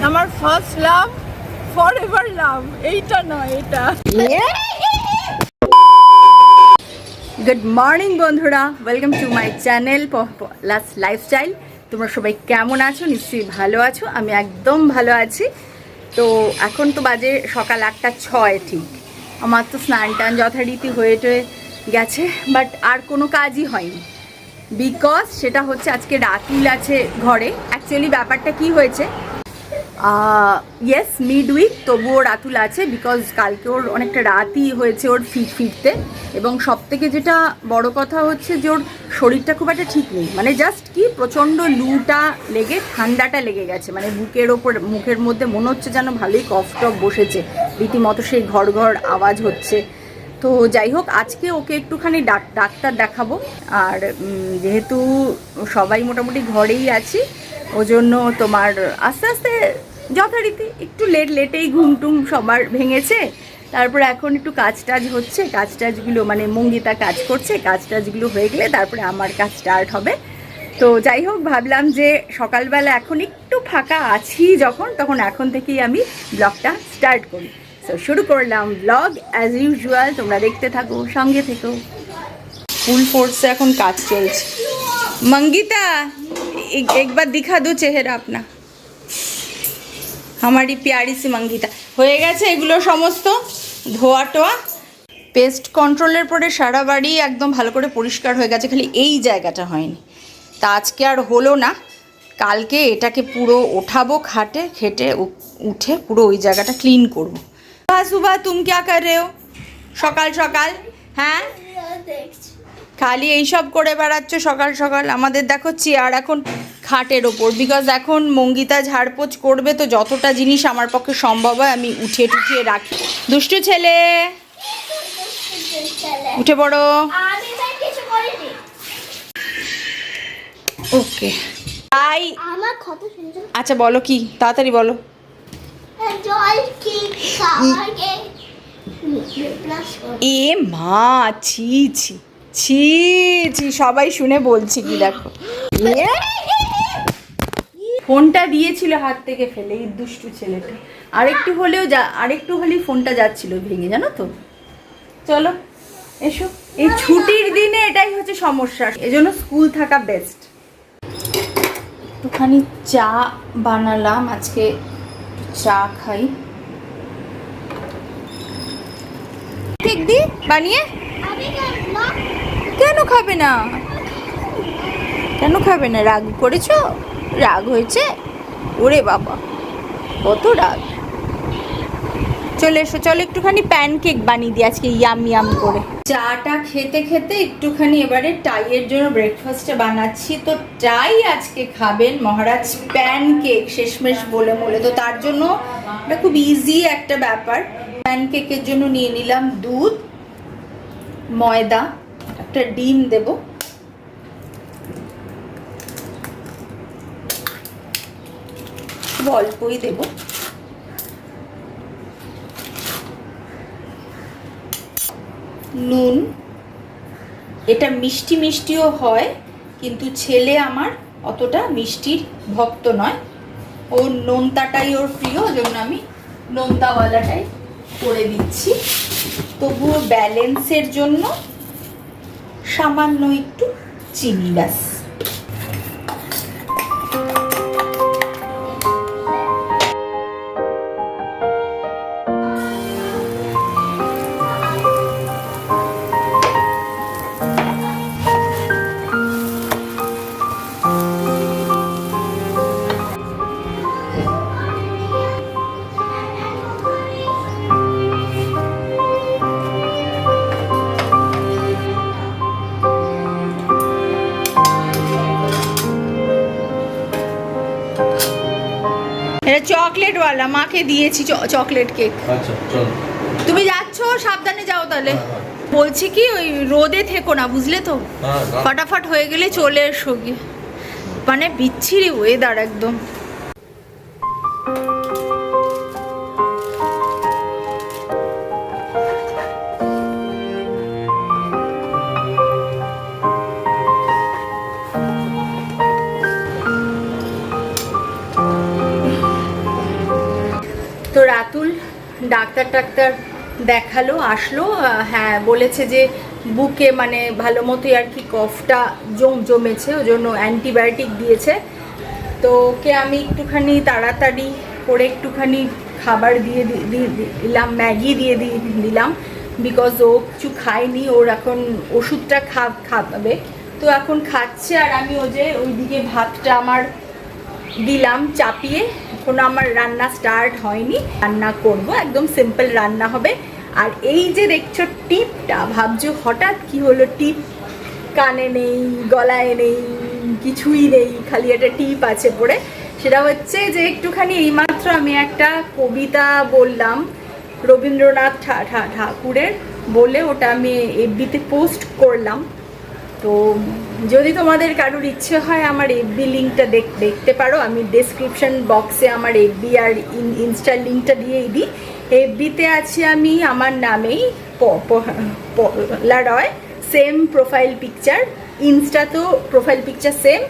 আমার first love, forever লাভ, এইটা নয় এটা। গুড মর্নিং বন্ধুরা, welcome to my channel Palash lifestyle. তোমরা সবাই কেমন আছো? নিশ্চয়ই ভালো আছো। আমি একদম ভালো আছি। তো এখন তো বাজে সকাল 8:06 ঠিক। আমার তো স্নান টান যথারীতি হয়ে গেছে, বাট আর কোনো কাজই হয়নি। বিকজ সেটা হচ্ছে আজকে রাতুল আছে ঘরে। অ্যাকচুয়ালি ব্যাপারটা কি হয়েছে, ইয়েস মিড উইক, তবুও রাতুল আছে বিকজ কালকে ওর অনেকটা রাতই হয়েছে ওর ফিরতে। এবং সব থেকে যেটা বড় কথা হচ্ছে যে ওর শরীরটা খুব একটা ঠিক নেই, মানে জাস্ট কি প্রচণ্ড লুটা লেগে ঠান্ডাটা লেগে গেছে, মানে বুকের ওপর মুখের মধ্যে মনে হচ্ছে যেন ভালোই কফ টফ বসেছে, রীতিমতো সেই ঘর ঘর আওয়াজ হচ্ছে। তো যাই হোক, আজকে ওকে একটুখানি ডাক্তার দেখাবো। আর যেহেতু সবাই মোটামুটি ঘরেই আছি, ওজন্য তোমার আস্তে আস্তে যথারীতি একটু লেটেই ঘুমটুম সবার ভেঙেছে। তারপরে এখন একটু কাজ টাজ হচ্ছে, কাজ টাজগুলো মানে মঙ্গিতা কাজ করছে, কাজ টাজগুলো হয়ে গেলে তারপরে আমার কাজ স্টার্ট হবে। তো যাই হোক, ভাবলাম যে সকালবেলা এখন একটু ফাঁকা আছি যখন, তখন এখন থেকেই আমি ব্লগটা স্টার্ট করি। তো শুরু করলাম ব্লগ অ্যাজ ইউজুয়াল, তোমরা দেখতে থাকো, সঙ্গে থেকো। ফুল ফোর্সে এখন কাজ চলছে। मंगिता एक बार दिखा दो चेहरा अपना, हमारी प्यारी सी मंगिता। হয়ে গেছে এগুলো সমস্ত ধোয়া টোয়া, পেস্ট কন্ট্রোলের পরে সারা বাড়ি একদম ভালো করে পরিষ্কার হয়ে গেছে, খালি এই জায়গাটা হয়নি। তা আজকে আর হলো না, কালকে এটাকে পুরো ওঠাবো খাটে, খেটে উঠে পুরো ওই জায়গাটা ক্লিন করবো। সুভা তুম ক্যা কর রে হো সকাল সকাল? হ্যাঁ, খালি এইসব করে বেড়াচ্ছ সকাল সকাল। আমাদের দেখো চেয়ার এখন খাটের ওপর, বিকজ এখন মঙ্গিতা ঝাড়পোছ করবে, তো যতটা জিনিস আমার পক্ষে সম্ভব হয় আমি উঠিয়ে টুঠিয়ে রাখি। দুষ্টু ছেলে, উঠে পড়ো। ওকে, তাই আচ্ছা বলো কি, তাড়াতাড়ি বলো। এ মা, ছি ছি ছি ছি, সবাই শুনে বলছি কি দেখো, ফোনটা দিয়েছিল হাত থেকে ফেলে এই দুষ্টু ছেলেটা। আরেকটু হলেই ফোনটা যাচ্ছিল ভেঙে, জানো তো। চলো এসো, এই ছুটির দিনে এটাই হচ্ছে সমস্যা, এজন্য স্কুল থাকা বেস্ট। একটুখানি চা বানালাম, আজকে চা খাই। ঠিক দি বানিয়ে, কেন খাবে না? কেন খাবে না? রাগ করেছো? রাগ হয়েছে? ওরে বাবা, কত রাগ। চলে এসো, চলো একটুখানি প্যানকেক বানিয়ে দিই আজকে ইয়াম ইয়াম করে। চাটা খেতে খেতে একটুখানি এবারে টাইয়ের জন্য ব্রেকফাস্টে বানাচ্ছি। তো টাই আজকে খাবেন মহারাজ প্যানকেক শেষমেশ বলে বলে, তো তার জন্য এটা খুব ইজি একটা ব্যাপার। প্যানকেকের জন্য নিয়ে নিলাম দুধ, ময়দা, একটা ডিম দেব, অল্পই দেব, নুন। এটা মিষ্টি মিষ্টিও হয়, কিন্তু ছেলে আমার অতটা মিষ্টির ভক্ত নয়, ওর নোনতাটাই ওর প্রিয়, জন্য আমি নোনতাওয়ালাটাই করে দিচ্ছি। তবুও ব্যালেন্সের জন্য সামান্য একটু চিনি, ব্যাস। এটা চকলেট ওয়ালা, মাকে দিয়েছি চকলেট কেক। আচ্ছা চলো, তুমি যাচ্ছ সাবধানে যাও তাহলে। বলছি কি, ওই রোদে থেকো না, বুঝলে তো, ফটাফট হয়ে গেলে চলে এসো গিয়ে, মানে বিচ্ছিরি ওয়েদার একদম। ডাক্তার টাক্তার দেখালো, আসলো। হ্যাঁ, বলেছে যে বুকে মানে ভালো মতোই আর কি কফটা জমেছে, ওই জন্য অ্যান্টিবায়োটিক দিয়েছে। তো ওকে আমি একটুখানি তাড়াতাড়ি করে একটুখানি খাবার দিয়ে দিলাম, ম্যাগি দিয়ে দিলাম, বিকজ ও কিছু খায়নি, ওর এখন ওষুধটা খাবে। তো এখন খাচ্ছে, আর আমি ওইদিকে ভাতটা আমার দিলাম চাপিয়ে। এখনো আমার রান্না স্টার্ট হয়নি, রান্না করব, একদম সিম্পল রান্না হবে। আর এই যে দেখছো টিপটা, ভাবছো হঠাৎ কি হলো টিপ, কানে নেই, গলায় নেই, কিছুই নেই, খালি একটা টিপ আছে পড়ে। সেটা হচ্ছে যে একটুখানি এইমাত্র আমি একটা কবিতা বললাম রবীন্দ্রনাথ ঠাকুরের, বলে ওটা আমি এফবিতে পোস্ট করলাম। তো যদি তোমাদের কারোর ইচ্ছে হয় আমার এফবি লিঙ্কটা দেখতে পারো, আমি ডেসক্রিপশন বক্সে আমার এফবি আর ইনস্টার লিঙ্কটা দিয়েই দিই। এফবিতে আছি আমি আমার নামেই, Paula Roy, same profile picture. ইনস্টাতেও প্রোফাইল পিকচার সেম,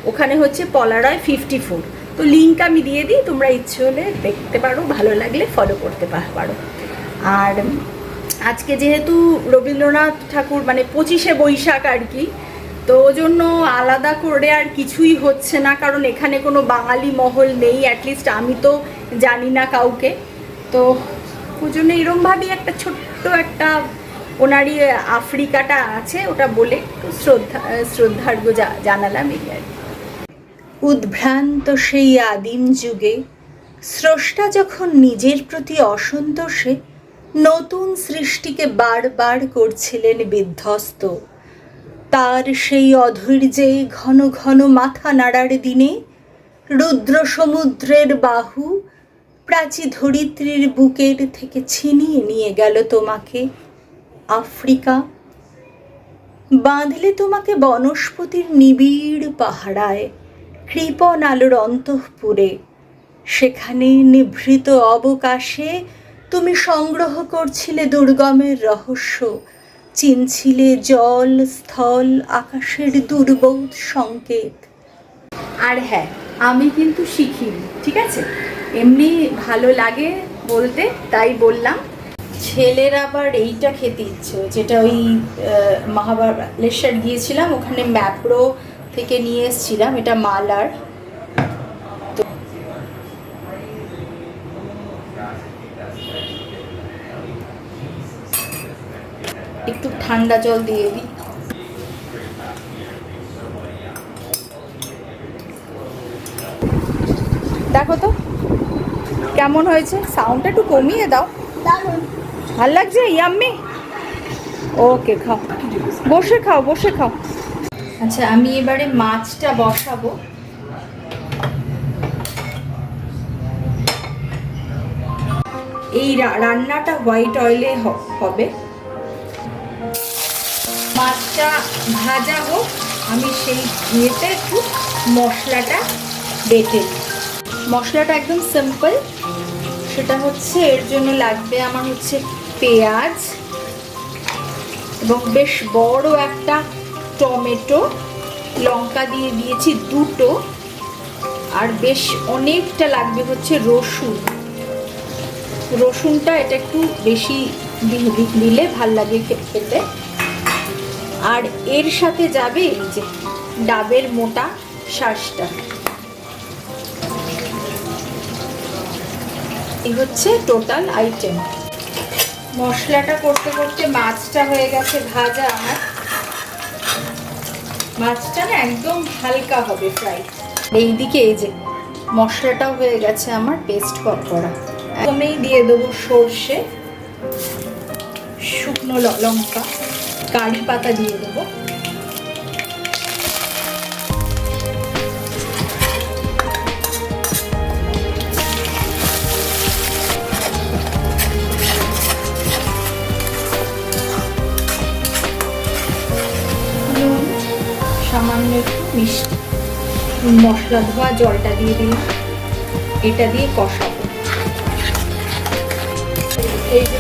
ওখানে হচ্ছে পলা রয় 54। তো লিঙ্ক আমি দিয়ে দিই, তোমরা ইচ্ছে হলে দেখতে পারো, ভালো লাগলে ফলো করতে পারো। আর আজকে যেহেতু রবীন্দ্রনাথ ঠাকুর মানে 25শে বৈশাখ আর কি, তো ওই জন্য আলাদা করে আর কিছুই হচ্ছে না, কারণ এখানে কোনো বাঙালি মহল নেই, অ্যাটলিস্ট আমি তো জানি না কাউকে। তো ওই জন্য এরমভাবেই একটা ছোট্ট একটা ওনারই আফ্রিকাটা আছে, ওটা বলে একটু শ্রদ্ধার্ঘ্য জানালাম এই আর কি। উদ্ভ্রান্ত সেই আদিম যুগে স্রষ্টা যখন নিজের প্রতি অসন্তোষে নতুন সৃষ্টিকে বারবার করছিলেন বিধ্বস্ত, তার সেই অধৈর্যে ঘন ঘন মাথা নাড়ার দিনে রুদ্র সমুদ্রের বাহু প্রাচী ধরিত্রীর বুকের থেকে ছিনিয়ে নিয়ে গেল তোমাকে আফ্রিকা। বাঁধলে তোমাকে বনস্পতির নিবিড় পাহারায়, কৃপণ আলোর অন্তঃপুরে, সেখানে নিভৃত অবকাশে তুমি সংগ্রহ করছিলে দুর্গমের রহস্য, চিনছিলে জল স্থল আকাশের দুর্বোধ সংকেত। আর হ্যাঁ, আমি কিন্তু শিখিনি, ঠিক আছে, এমনি ভালো লাগে বলতে, তাই বললাম। ছেলের আবার এইটা খেতে ইচ্ছে, যেটা ওই মহাবালেশ্বর গিয়েছিলাম, ওখানে ম্যাপ্রো থেকে নিয়ে এসেছিলাম, এটা মালার। একটু ঠান্ডা জল দিয়ে দিই। দেখো তো কেমন হয়েছে, সাউন্ডটা একটু কমিয়ে দাও। ভাল লাগছে, ইয়াম্মি। ওকে, খাও, বসে খাও, বসে খাও। আচ্ছা, আমি এবারে মাছটা বসাবো। এই রান্নাটা হোয়াইট অয়েলে হবে। মাছটা ভাজা হোক, আমি সেই ইয়েতে একটু মশলাটা বেটে দিই। মশলাটা একদম সিম্পল, সেটা হচ্ছে এর জন্য লাগবে আমার হচ্ছে পেঁয়াজ এবং বেশ বড় একটা টমেটো, লঙ্কা দিয়ে দিয়েছি 2টো, আর বেশ অনেকটা লাগবে হচ্ছে রসুন। রসুনটা এটা একটু বেশি দিলে ভাল লাগে খেতে। আর এর সাথে যাবে এই যে ডাবের মোটা শাঁসটা। এই হচ্ছে টোটাল আইটেম। মশলাটা করতে করতে মাছটা হয়ে গেছে ভাজা আমার। মাছটা না একদম হালকা হবে ফ্রাই। এইদিকে এই যে মশলাটাও হয়ে গেছে আমার পেস্ট করা। প্রথমেই দিয়ে দেবো সর্ষে, শুকনো লঙ্কা, কারি পাতা দিয়ে দেবো, সামান্য একটু মিষ্টি, মশলা ধোয়া জলটা দিয়ে দিলাম, এটা দিয়ে কষাবো। এই যে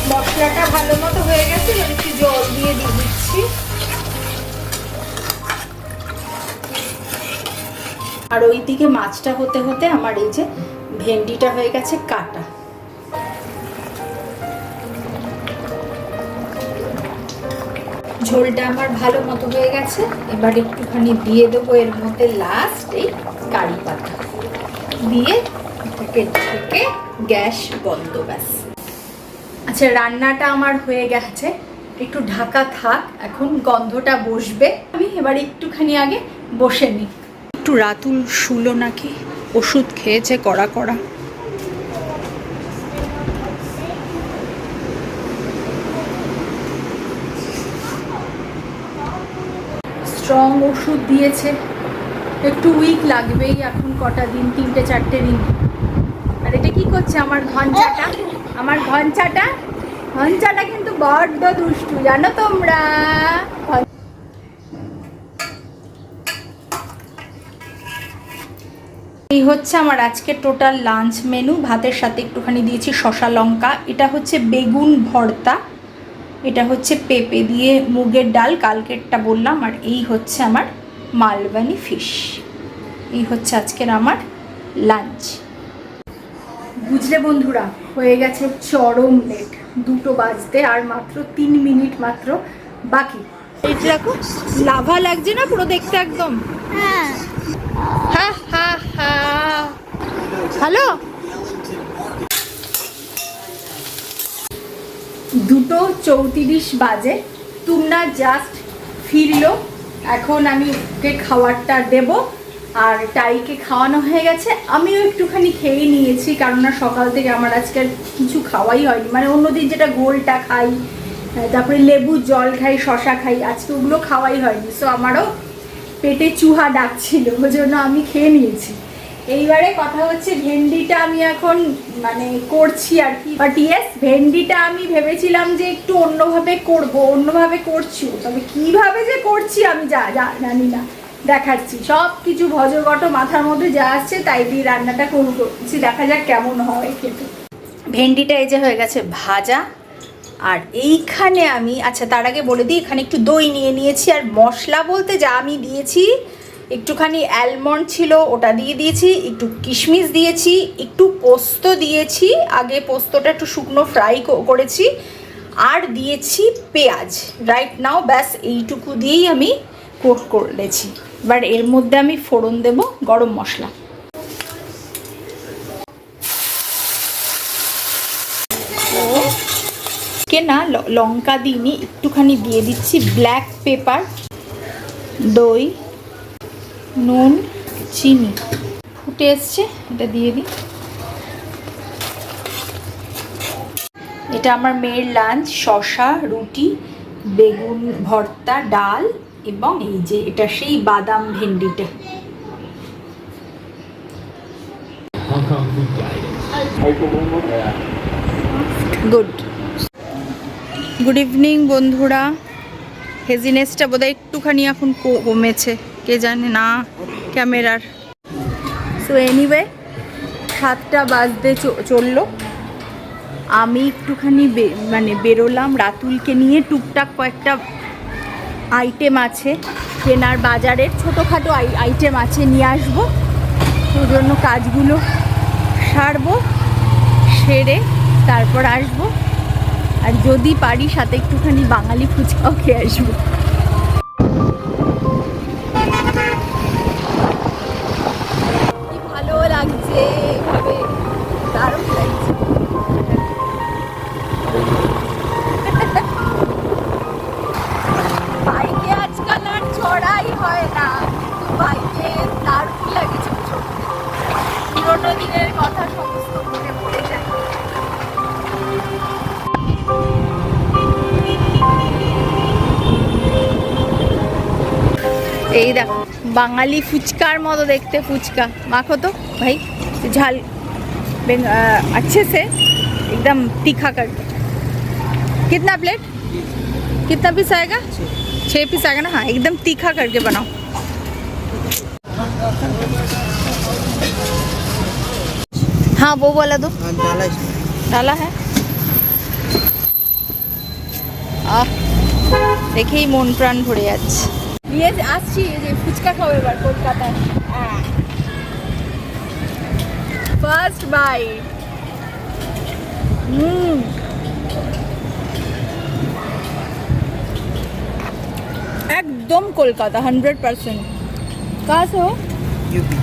মশলাটা ভালো মতো হয়ে গেছে, একটু জল দিয়ে দিচ্ছি। আর ওইদিকে মাছটা হতে হতে আমার এই যে ভেন্ডিটা হয়ে গেছে কাটা। ঝোলটা আমার ভালো মতো হয়ে গেছে। এবার একটুখানি দিয়ে দেবো এর মধ্যে লাস্ট এই কারি পাতা দিয়ে এটাকে ঢেকে গ্যাস বন্ধ, ব্যাস। আচ্ছা, রান্নাটা আমার হয়ে গেছে, একটু ঢাকা থাক, এখন গন্ধটা বসবে। আমি এবার একটুখানি আগে বসে নিই। একটু রাতুল শুলো নাকি, ওষুধ খেয়েছে কড়া কড়া। স্ট্রং ওষুধ দিয়েছে, একটু উইক লাগবেই এখন কটা দিন, 3-4 দিন। আর এটা কি করছে আমার ঘঞ্চাটা? আমার ঘঞ্চাটা কিন্তু বড্ড দুষ্টু, জানো তোমরা। এই হচ্ছে আমার আজকের টোটাল লাঞ্চ মেনু। ভাতের সাথে একটুখানি দিয়েছি শসা লঙ্কা, এটা হচ্ছে বেগুন ভর্তা, এটা হচ্ছে পেঁপে দিয়ে মুগের ডাল, কালকেরটা বললাম, আর এই হচ্ছে আমার মালবানি ফিশ। এই হচ্ছে আজকের আমার লাঞ্চ। বুঝলে বন্ধুরা, হয়ে গেছে চরম লেট, 2টো বাজতে আর মাত্র 3 মিনিট মাত্র বাকি। এই দেখো, লাভা লাগছে না পুরো দেখতে একদম? হ্যাঁ হ্যাঁ হ্যাঁ হ্যাঁ। হ্যালো, 2:34 বাজে, তোমরা জাস্ট ফিরলো। এখন আমি ওকে খাবারটা দেব, আর টাইকে খাওয়ানো হয়ে গেছে, আমিও একটুখানি খেয়ে নিয়েছি, কারণ না সকাল থেকে আমার আজকে কিছু খাওয়াই হয়নি। মানে অন্যদিন যেটা গোলটা খাই, তারপরে লেবুর জল খাই, শশা খাই, আজকে ওগুলো খাওয়াই হয়নি। সো আমারও পেটে চুহা ডাকছিল, ওই জন্য আমি খেয়ে নিয়েছি। এইবারে কথা হচ্ছে ভেন্ডিটা আমি এখন মানে করছি আর কি, বাট ইয়েস, ভেন্ডিটা আমি ভেবেছিলাম যে একটু অন্যভাবে করব, অন্যভাবে করছি, তবে কিভাবে যে করছি আমি জানি না, দেখাচ্ছি। সব কিছু ভজঘট মাথার মধ্যে যা আসছে তাই দিয়ে রান্নাটা করছি, দেখা যাক কেমন হয় খেতে। ভেন্ডিটা এই যে হয়ে গেছে ভাজা, আর এইখানে আমি, আচ্ছা তার আগে বলে দিই, এখানে একটু দই নিয়ে নিয়েছি, আর মশলা বলতে যা আমি দিয়েছি, একটুখানি অ্যালমন্ড ছিল ওটা দিয়ে দিয়েছি, একটু কিশমিশ দিয়েছি, একটু পোস্ত দিয়েছি, আগে পোস্তটা একটু শুকনো ফ্রাই করেছি, আর দিয়েছি পেঁয়াজ রাইট নাও, ব্যাস এইটুকু দিয়েই আমি করেছি। এবার এর মধ্যে আমি ফোড়ন দেব গরম মশলা। কে না লঙ্কা দিইনি, একটুখানি দিয়ে দিচ্ছি ব্ল্যাক পেপার, দই, নুন, চিনি, ফুটে এসছে, এটা দিয়ে দিই। এটা আমার মেয়ের লাঞ্চ, শসা, রুটি, বেগুন ভর্তা, ডাল, এবং এই যে এটা সেই বাদাম ভেন্ডিটা। গুড ইভিনিং বন্ধুরা। হেজিনেসটা বোধহয় একটুখানি এখন কমেছে, কে জানে না ক্যামেরার। সো এনিওয়ে, 7টা বাজতে চললো, আমি একটুখানি মানে বেরোলাম রাতুলকে নিয়ে। টুকটাক কয়েকটা আইটেম আছে কেনার, বাজারের ছোটোখাটো আইটেম আছে, নিয়ে আসবো। ওই জন্য কাজগুলো সারবো, সেরে তারপর আসবো। আর যদি পারি সাথে একটুখানি বাঙালি ফুচকাও খেয়ে আসবো। কি ভালো লাগছে, এভাবে দারুণ লাগছে। বাইকে আজকাল আর চড়াই হয় না, কিন্তু বাইকে দারুণ লাগে ছোট ছোট পুরোনো দিনের কথা সমস্ত মনে পড়ে যায়। এই দেখো, বাঙালি ফুচকার মতো দেখতে ফুচকা। माखो तो भाई, झाल अच्छे से एकदम तीखा करके। कितना प्लेट, कितना पीस आएगा? 6 पीस आएगा ना? हाँ, एकदम तीखा करके बनाओ। हाँ वो वाला दो, डाला है। দেখেই মন প্রাণ ভরে যাচ্ছে। নিয়ে আসছি যে ফুচকা খাবো এবার কলকাতায়। First bite. एकदम कोलकाता 100%। कहाँ से हो? यूपी।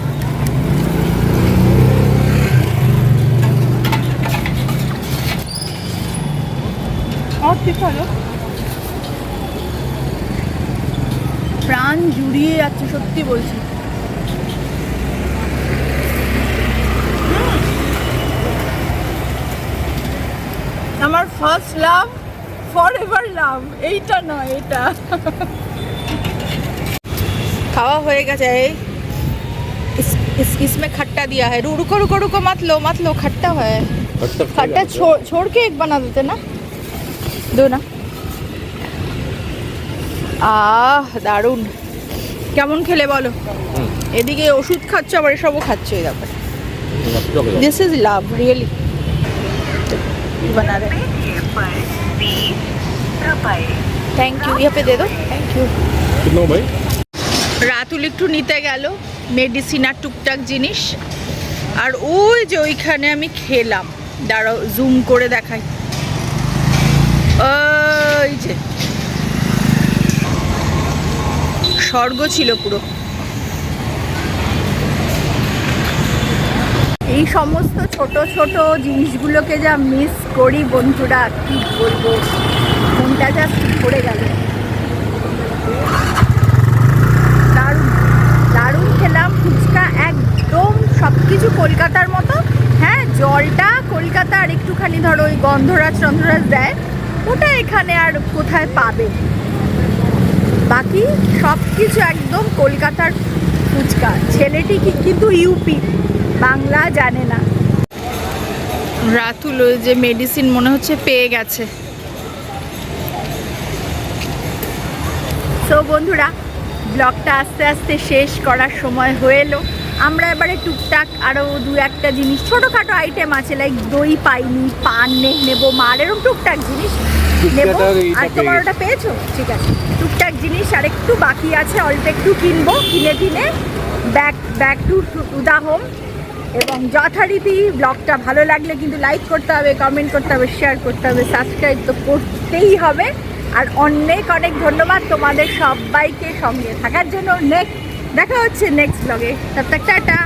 और ठीक है প্রাণ জুড়িয়ে যাচ্ছে, সত্যি বলছি। আমার ফার্স্ট লাভ, ফরএভার লাভ, এইটা নয়, এটা। খাওয়া হয়ে গেছে। इसमें खट्टा दिया है। रुको रुको रुको, मत लो, खट्टा है। खट्टा छोड़ के एक बना देते ना, दो ना। দারুণ। কেমন খেলে বলো? এদিকে ওষুধ খাচ্ছ, আবার এসবও খাচ্ছ, এই ব্যাপার। This is love really. बना रहे। থ্যাংক ইউ, ইয়ে পে দে দো। Thank you. ভাই রাতুল একটু নিতে গেল মেডিসিন আর টুকটাক জিনিস, আর ওই যে ওইখানে আমি খেলাম। দাঁড়াও জুম করে দেখাই। ওই যে স্বর্গ ছিল পুরো। এই সমস্ত ছোট ছোট জিনিসগুলোকে যা মিস করি বন্ধুরা, কি বলবো, মনটা জাস্ট পড়ে গেল। দারুণ দারুণ খেলাম ফুচকা, একদম সব কিছু কলকাতার মতো। হ্যাঁ, জলটা কলকাতার, একটুখানি ধরো ওই গন্ধরাজ দেয়, ওটা এখানে আর কোথায় পাবে। বাকি সব কিছু একদম কলকাতার ফুচকা। ছেলেটি কিন্তু ইউপি, বাংলা জানে না। রাতুল ওই যে মেডিসিন মনে হচ্ছে পেয়ে গেছে। তো বন্ধুরা, ব্লগটা আস্তে আস্তে শেষ করার সময় হয়ে এলো। আমরা এবারে টুকটাক আরও দু একটা জিনিস, ছোটোখাটো আইটেম আছে, লাইক দই পাইনি, পান নেবো, মার এরকম টুকটাক জিনিস নেবো। আর তোমার ওটা পেয়েছো? ঠিক আছে, টুকটাক জিনিস আর একটু বাকি আছে, অল্প একটু কিনবো, কিনে ব্যাক টু দা হোম। এবং যথারীতি ব্লগটা ভালো লাগলে কিন্তু লাইক করতে হবে, কমেন্ট করতে হবে, শেয়ার করতে হবে, সাবস্ক্রাইব তো করতেই হবে। আর অনেক অনেক ধন্যবাদ তোমাদের সবাইকে সঙ্গে থাকার জন্য। দেখা হচ্ছে নেক্সট ব্লগে। তব তক টাটা।